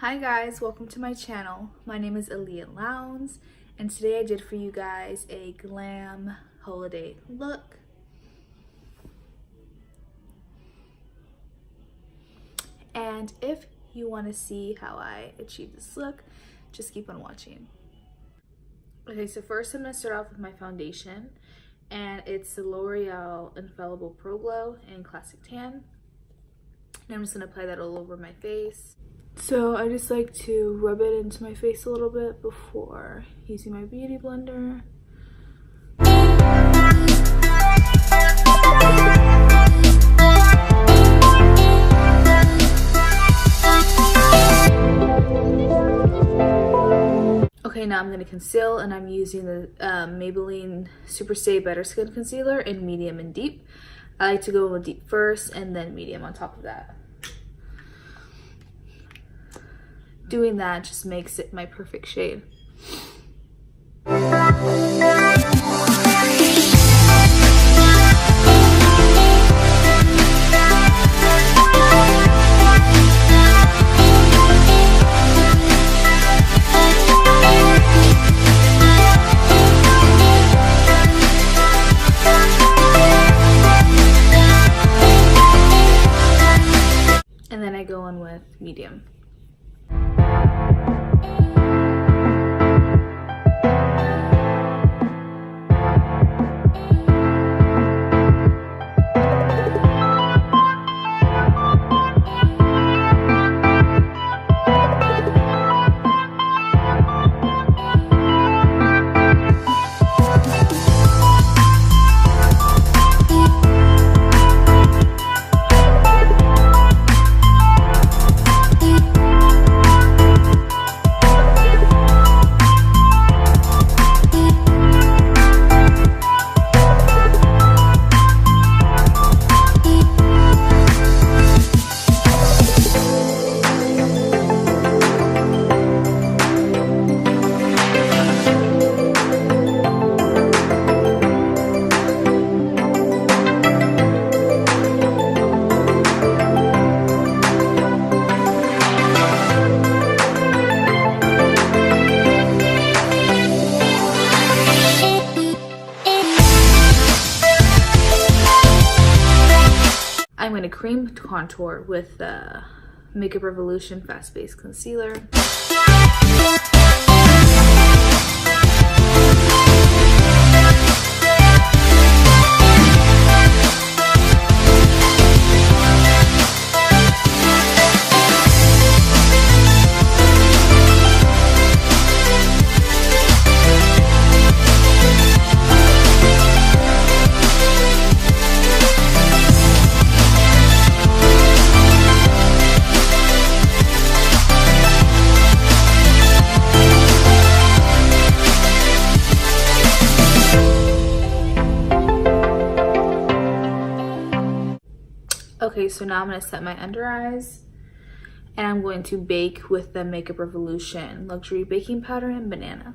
Hi guys, welcome to my channel. My name is Aaliyah Lowndes, and today I did for you guys a glam holiday look. And if you want to see how I achieve this look, just keep on watching. Okay, so first I'm going to start off with my foundation, and it's the L'Oreal Infallible Pro Glow in Classic Tan. And I'm just going to apply that all over my face. So I just like to rub it into my face a little bit before using my beauty blender. Okay, now I'm going to conceal, and I'm using the Maybelline Super Stay Better Skin Concealer in medium and deep. I like to go with deep first and then medium on top of that. Doing that just makes it my perfect shade. And then I go in with medium. I'm going to cream contour with the Makeup Revolution Fast Base Concealer. Okay, so now I'm going to set my under eyes, and I'm going to bake with the Makeup Revolution Luxury Baking Powder and Banana.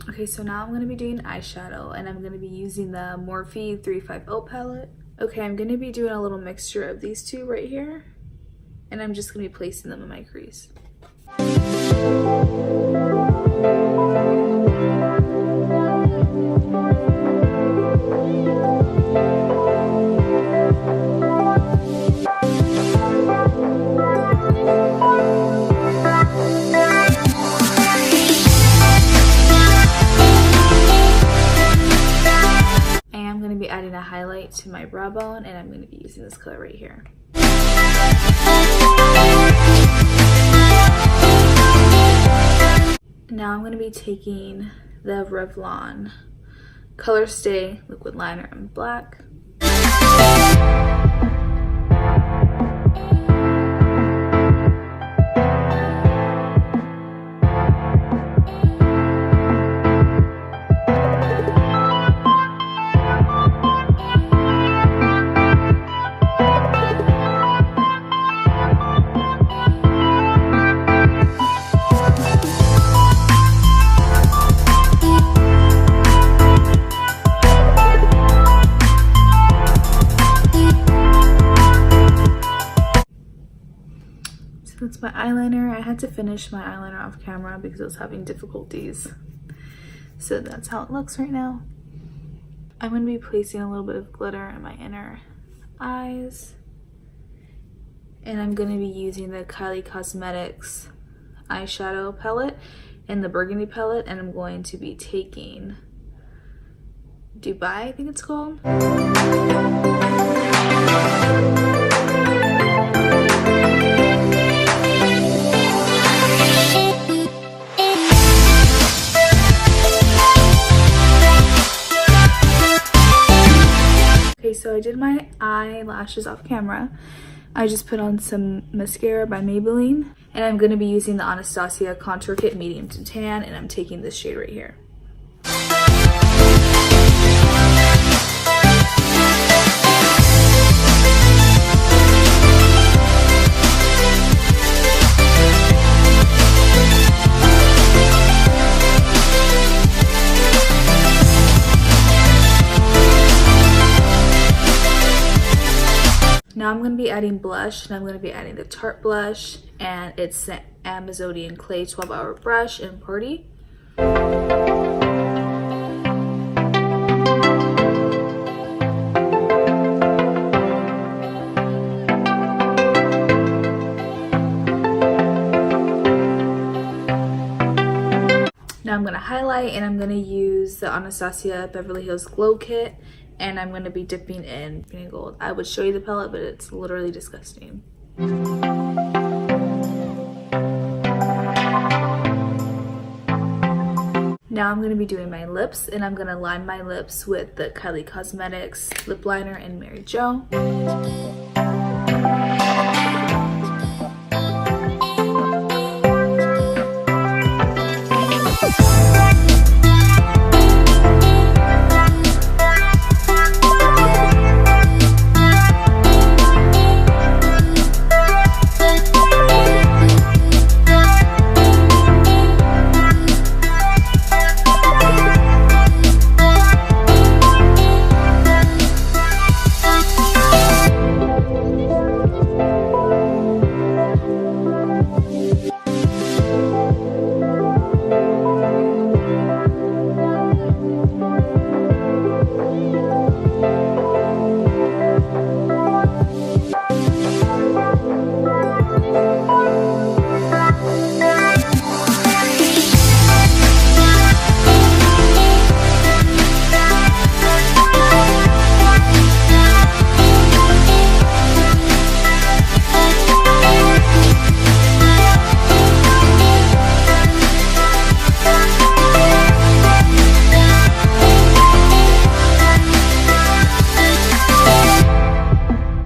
Okay, so now I'm going to be doing eyeshadow, and I'm going to be using the Morphe 350 palette. Okay, I'm going to be doing a little mixture of these two right here, and I'm just going to be placing them in my crease. highlight to my brow bone, and I'm going to be using this color right here. Now I'm going to be taking the Revlon Color Stay liquid liner in black. That's my eyeliner. I had to finish my eyeliner off camera because I was having difficulties. So that's how it looks right now. I'm going to be placing a little bit of glitter in my inner eyes. And I'm going to be using the Kylie Cosmetics eyeshadow palette and the burgundy palette. And I'm going to be taking Dubai, I think it's called. So I did my eyelashes off camera. I just put on some mascara by Maybelline, and I'm going to be using the Anastasia Contour Kit Medium to Tan, and I'm taking this shade right here. Now I'm going to be adding blush, and I'm going to be adding the Tarte blush, and it's the Amazonian Clay 12-Hour Brush in Party. Now I'm going to highlight, and I'm going to use the Anastasia Beverly Hills Glow Kit. And I'm going to be dipping in green and gold. I would show you the palette, but it's literally disgusting. Now I'm going to be doing my lips, and I'm going to line my lips with the Kylie Cosmetics lip liner in Mary Jo.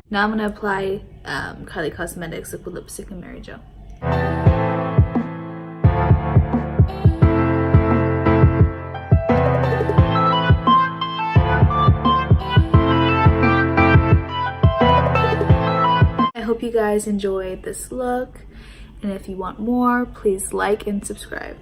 Now I'm going to apply Kylie Cosmetics Liquid Lipstick in Mary Jo. I hope you guys enjoyed this look, and if you want more, please like and subscribe.